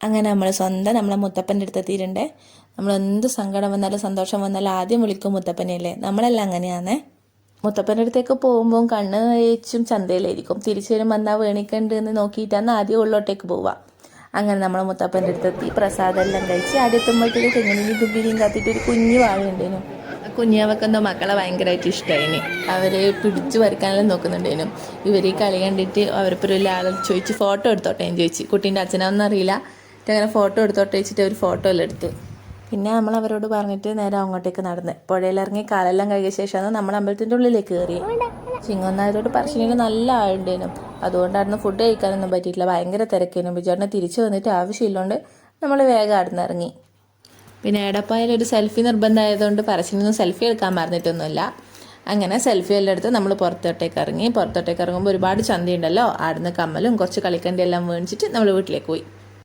അങ്ങനെ നമ്മൾ സ്വന്തം നമ്മളെ മുത്തപ്പൻ്റെ അടുത്ത് എത്തിയിട്ടുണ്ടേ. നമ്മൾ എന്ത് സങ്കടം വന്നാലും സന്തോഷം വന്നാലും ആദ്യം വിളിക്കും മുത്തപ്പനെയല്ലേ. നമ്മളെല്ലാം അങ്ങനെയാണേ. മുത്തപ്പൻ്റെ അടുത്തേക്ക് പോകുമ്പോൾ കണ്ണ് കഴിച്ചും ചന്തയിലായിരിക്കും. തിരിച്ചു വരുമ്പോൾ എന്താ വേണിക്കണ്ട് എന്ന് നോക്കിയിട്ടാണ് ആദ്യം ഉള്ളോട്ടേക്ക് പോവുക. അങ്ങനെ നമ്മൾ മുത്തപ്പൻ്റെ അടുത്തെത്തി പ്രസാദമെല്ലാം കഴിച്ച് ആദ്യം എത്തുമ്പോഴത്തേക്ക് തെങ്ങിനും തുമ്പിരിയും കാത്തിട്ട് ഒരു കുഞ്ഞു വാഴയുണ്ടേനു. കുഞ്ഞാവക്ക് എന്തോ മക്കളെ ഭയങ്കരമായിട്ട് ഇഷ്ടമായിന്. അവരെ പിടിച്ചു വരയ്ക്കാനെല്ലാം നോക്കുന്നുണ്ടേനു. ഇവർ ഈ കളി കണ്ടിട്ട് അവരിപ്പോൾ ഒരാളെ ചോദിച്ച് ഫോട്ടോ എടുത്തോട്ടെ എന്ന് ചോദിച്ചു. കുട്ടീൻ്റെ അച്ഛനൊന്നും അറിയില്ല. അങ്ങനെ ഫോട്ടോ എടുത്തോട്ടെ വെച്ചിട്ട് ഒരു ഫോട്ടോ എല്ലാം എടുത്തു. പിന്നെ നമ്മൾ അവരോട് പറഞ്ഞിട്ട് നേരെ അങ്ങോട്ടേക്ക് നടന്ന് പുഴയിലിറങ്ങി കാലെല്ലാം കഴുകിയ ശേഷമാണ് നമ്മൾ അമ്പലത്തിൻ്റെ ഉള്ളിലേക്ക് കയറി. ചിങ്ങൊന്നായതോട് പറശ്ശിനിയിൽ നല്ല ആളുണ്ടേനും. അതുകൊണ്ടായിരുന്നു ഫുഡ് കഴിക്കാനൊന്നും പറ്റിയിട്ടില്ല. ഭയങ്കര തിരക്കേനും. ബിജോറിനെ തിരിച്ചു വന്നിട്ട് ആവശ്യമില്ലോണ്ട് നമ്മൾ വേഗം അവിടെ ഇറങ്ങി. പിന്നെ എടപ്പായാലും ഒരു സെൽഫി നിർബന്ധമായതുകൊണ്ട് പറശ്ശിനൊന്നും സെൽഫി എടുക്കാൻ പറഞ്ഞിട്ടൊന്നുമില്ല. അങ്ങനെ സെൽഫി എല്ലാം എടുത്ത് നമ്മൾ പുറത്തോട്ടേക്ക് ഇറങ്ങി. പുറത്തോട്ടേക്ക് ഇറങ്ങുമ്പോൾ ഒരുപാട് ചന്തയുണ്ടല്ലോ. ആടുന്ന് കമ്മലും കുറച്ച് കളിക്കണ്ടി എല്ലാം മേടിച്ചിട്ട് നമ്മൾ വീട്ടിലേക്ക് പോയി.